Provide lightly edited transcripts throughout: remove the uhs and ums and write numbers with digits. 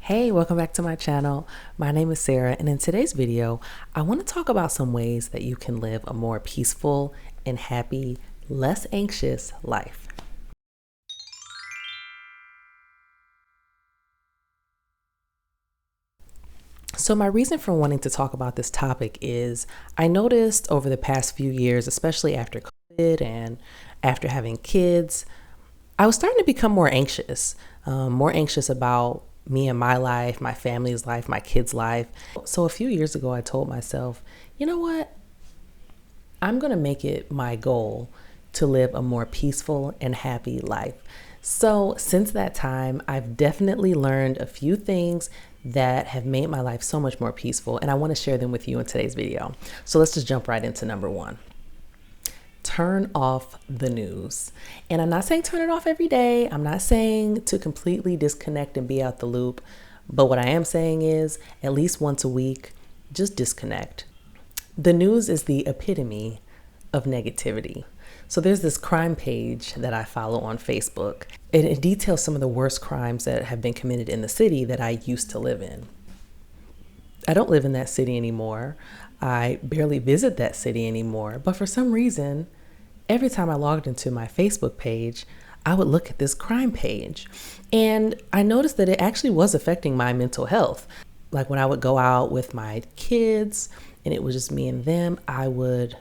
Hey, welcome back to my channel. My name is Sarah, and in today's video, I want to talk about some ways that you can live a more peaceful and happy, less anxious life. So my reason for wanting to talk about this topic is I noticed over the past few years, especially after COVID and after having kids, I was starting to become more anxious about me and my life, my family's life, my kids' life. So a few years ago, I told myself, you know what? I'm going to make it my goal to live a more peaceful and happy life. So since that time, I've definitely learned a few things that have made my life so much more peaceful, and I want to share them with you in today's video. So let's just jump right into number one. Turn off the news. And I'm not saying turn it off every day. I'm not saying to completely disconnect and be out the loop. But what I am saying is at least once a week, just disconnect. The news is the epitome of negativity. So there's this crime page that I follow on Facebook, and it details some of the worst crimes that have been committed in the city that I used to live in. I don't live in that city anymore. I barely visit that city anymore. But for some reason, every time I logged into my Facebook page, I would look at this crime page. And I noticed that it actually was affecting my mental health. Like when I would go out with my kids and it was just me and them, I would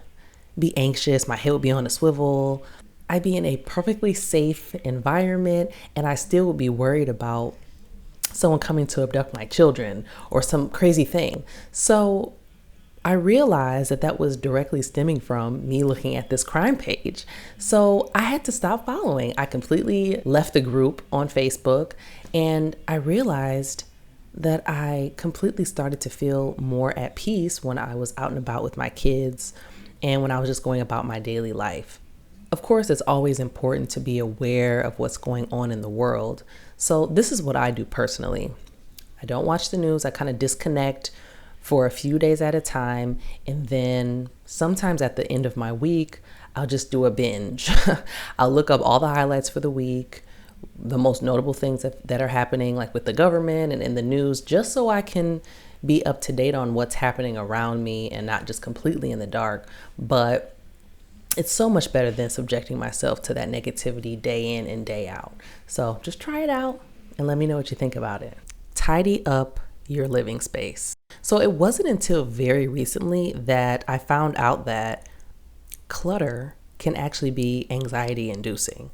be anxious. My head would be on a swivel. I'd be in a perfectly safe environment and I still would be worried about someone coming to abduct my children or some crazy thing. So I realized that that was directly stemming from me looking at this crime page. So I had to stop following. I completely left the group on Facebook, and I realized that I completely started to feel more at peace when I was out and about with my kids and when I was just going about my daily life. Of course, it's always important to be aware of what's going on in the world. So this is what I do personally. I don't watch the news. I kind of disconnect for a few days at a time. And then sometimes at the end of my week, I'll just do a binge. I'll look up all the highlights for the week, the most notable things that are happening, like with the government and in the news, just so I can be up to date on what's happening around me and not just completely in the dark. But it's so much better than subjecting myself to that negativity day in and day out. So just try it out and let me know what you think about it. Tidy up your living space. So it wasn't until very recently that I found out that clutter can actually be anxiety inducing.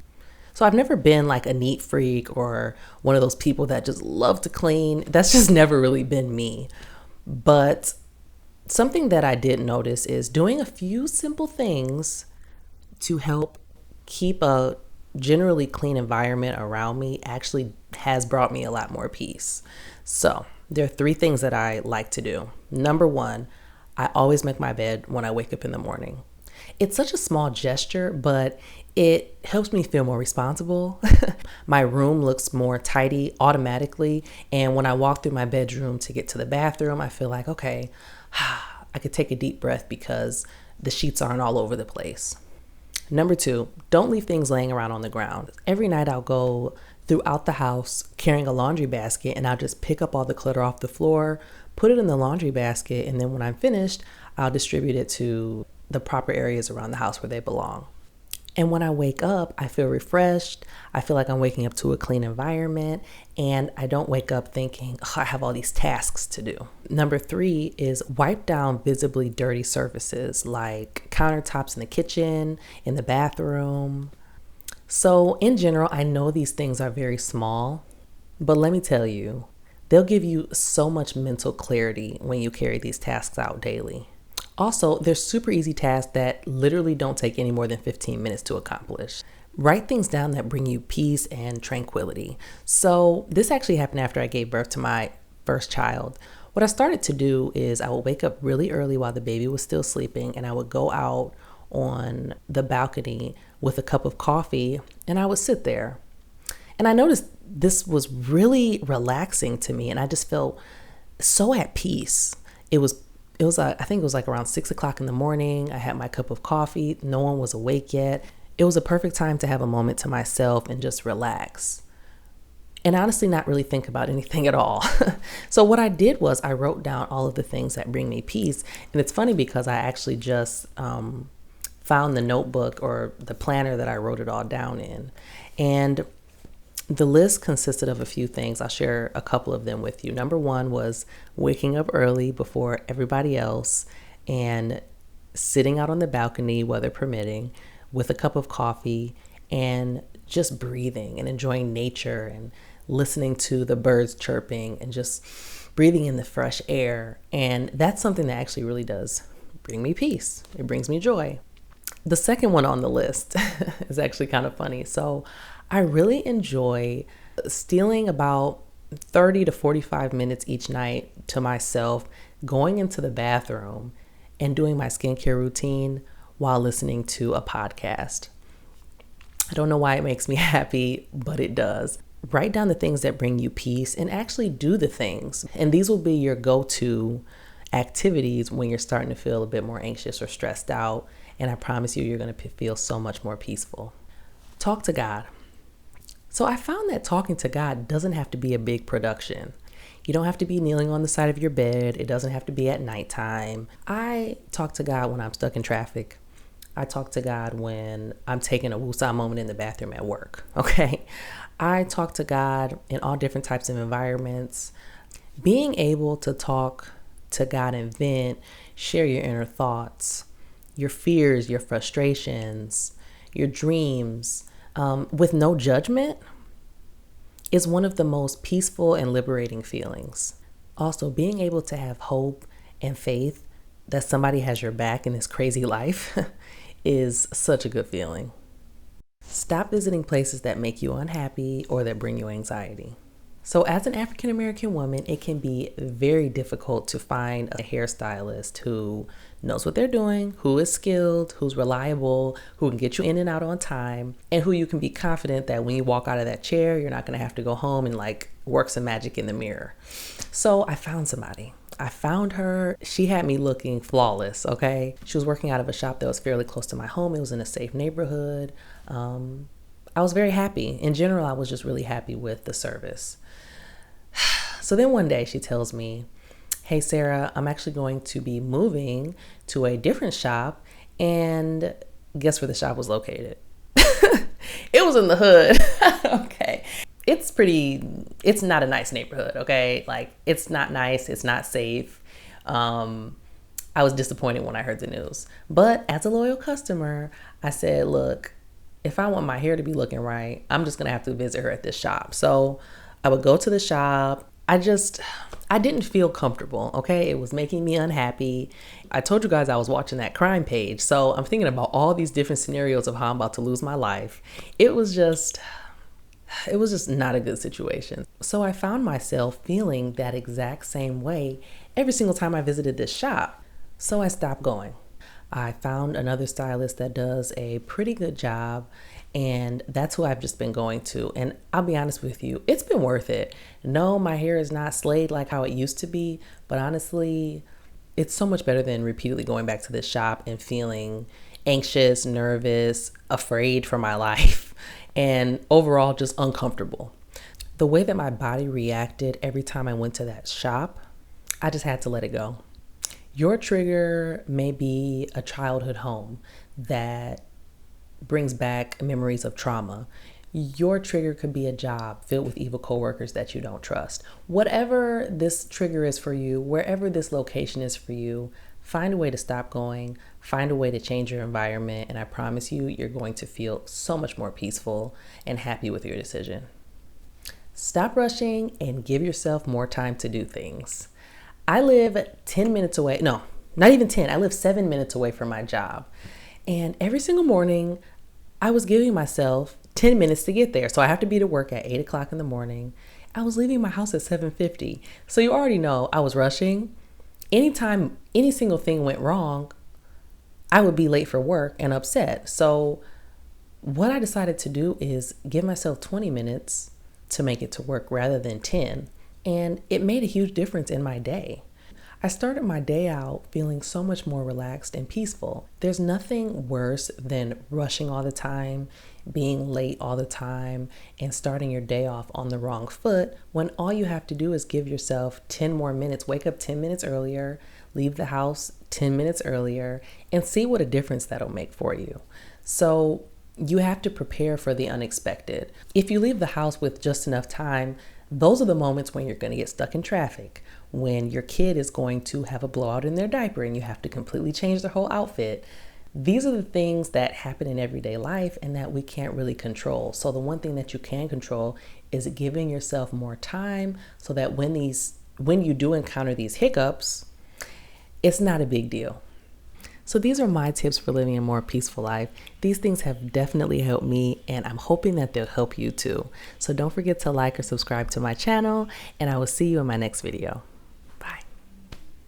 So I've never been like a neat freak or one of those people that just love to clean. That's just never really been me. But something that I did notice is doing a few simple things to help keep a generally clean environment around me actually has brought me a lot more peace. So there are three things that I like to do. Number one, I always make my bed when I wake up in the morning. It's such a small gesture, but it helps me feel more responsible. My room looks more tidy automatically. And when I walk through my bedroom to get to the bathroom, I feel like, okay, I could take a deep breath because the sheets aren't all over the place. Number two, don't leave things laying around on the ground. Every night I'll go throughout the house carrying a laundry basket and I'll just pick up all the clutter off the floor, put it in the laundry basket, and then when I'm finished, I'll distribute it to the proper areas around the house where they belong. And when I wake up, I feel refreshed. I feel like I'm waking up to a clean environment, and I don't wake up thinking, oh, I have all these tasks to do. Number three is wipe down visibly dirty surfaces like countertops in the kitchen, in the bathroom. So in general, I know these things are very small, but let me tell you, they'll give you so much mental clarity when you carry these tasks out daily. Also, they're super easy tasks that literally don't take any more than 15 minutes to accomplish. Write things down that bring you peace and tranquility. So this actually happened after I gave birth to my first child. What I started to do is I would wake up really early while the baby was still sleeping, and I would go out on the balcony with a cup of coffee and I would sit there. And I noticed this was really relaxing to me, and I just felt so at peace. I think it was like around 6 o'clock in the morning. I had my cup of coffee. No one was awake yet. It was a perfect time to have a moment to myself and just relax. and honestly not really think about anything at all. So what I did was I wrote down all of the things that bring me peace. And it's funny because I actually just found the notebook or the planner that I wrote it all down in. And the list consisted of a few things. I'll share a couple of them with you. Number one was waking up early before everybody else and sitting out on the balcony, weather permitting, with a cup of coffee and just breathing and enjoying nature and listening to the birds chirping and just breathing in the fresh air. And that's something that actually really does bring me peace. It brings me joy. The second one on the list is actually kind of funny. So I really enjoy stealing about 30 to 45 minutes each night to myself, going into the bathroom and doing my skincare routine while listening to a podcast. I don't know why it makes me happy, but it does. Write down the things that bring you peace and actually do the things. And these will be your go-to activities when you're starting to feel a bit more anxious or stressed out. And I promise you, you're going to feel so much more peaceful. Talk to God. So I found that talking to God doesn't have to be a big production. You don't have to be kneeling on the side of your bed. It doesn't have to be at nighttime. I talk to God when I'm stuck in traffic. I talk to God when I'm taking a woosah moment in the bathroom at work, okay? I talk to God in all different types of environments. Being able to talk to God and vent, share your inner thoughts, your fears, your frustrations, your dreams, with no judgment is one of the most peaceful and liberating feelings. Also, being able to have hope and faith that somebody has your back in this crazy life is such a good feeling. Stop visiting places that make you unhappy or that bring you anxiety. So as an African American woman, it can be very difficult to find a hairstylist who knows what they're doing, who is skilled, who's reliable, who can get you in and out on time, and who you can be confident that when you walk out of that chair, you're not going to have to go home and work some magic in the mirror. So I found somebody. I found her. She had me looking flawless, okay? She was working out of a shop that was fairly close to my home. It was in a safe neighborhood. I was very happy. In general, I was just really happy with the service. So then one day she tells me, "Hey, Sarah, I'm actually going to be moving to a different shop." And guess where the shop was located? It was in the hood. Okay. It's not a nice neighborhood, okay? It's not nice. It's not safe. I was disappointed when I heard the news. But as a loyal customer, I said, look, if I want my hair to be looking right, I'm just going to have to visit her at this shop. So I would go to the shop. I didn't feel comfortable, okay? It was making me unhappy. I told you guys I was watching that crime page. So I'm thinking about all these different scenarios of how I'm about to lose my life. It was just not a good situation. So I found myself feeling that exact same way every single time I visited this shop. So I stopped going. I found another stylist that does a pretty good job, and that's who I've just been going to. And I'll be honest with you, it's been worth it. No, my hair is not slayed like how it used to be, but honestly, it's so much better than repeatedly going back to this shop and feeling anxious, nervous, afraid for my life, and overall just uncomfortable. The way that my body reacted every time I went to that shop, I just had to let it go. Your trigger may be a childhood home that brings back memories of trauma. Your trigger could be a job filled with evil coworkers that you don't trust. Whatever this trigger is for you, wherever this location is for you, find a way to stop going, find a way to change your environment, and I promise you, you're going to feel so much more peaceful and happy with your decision. Stop rushing and give yourself more time to do things. I live 10 minutes away. No, not even 10. I live 7 minutes away from my job. And every single morning, I was giving myself 10 minutes to get there. So I have to be to work at 8 o'clock in the morning. I was leaving my house at 7:50. So you already know I was rushing. Anytime any single thing went wrong, I would be late for work and upset. So what I decided to do is give myself 20 minutes to make it to work rather than 10. And it made a huge difference in my day. I started my day out feeling so much more relaxed and peaceful. There's nothing worse than rushing all the time, being late all the time, and starting your day off on the wrong foot when all you have to do is give yourself 10 more minutes. Wake up 10 minutes earlier, leave the house 10 minutes earlier, and see what a difference that'll make for you. So you have to prepare for the unexpected. If you leave the house with just enough time, those are the moments when you're going to get stuck in traffic, when your kid is going to have a blowout in their diaper and you have to completely change their whole outfit. These are the things that happen in everyday life and that we can't really control. So the one thing that you can control is giving yourself more time so that when you do encounter these hiccups, it's not a big deal. So these are my tips for living a more peaceful life. These things have definitely helped me, and I'm hoping that they'll help you too. So don't forget to like or subscribe to my channel, and I will see you in my next video.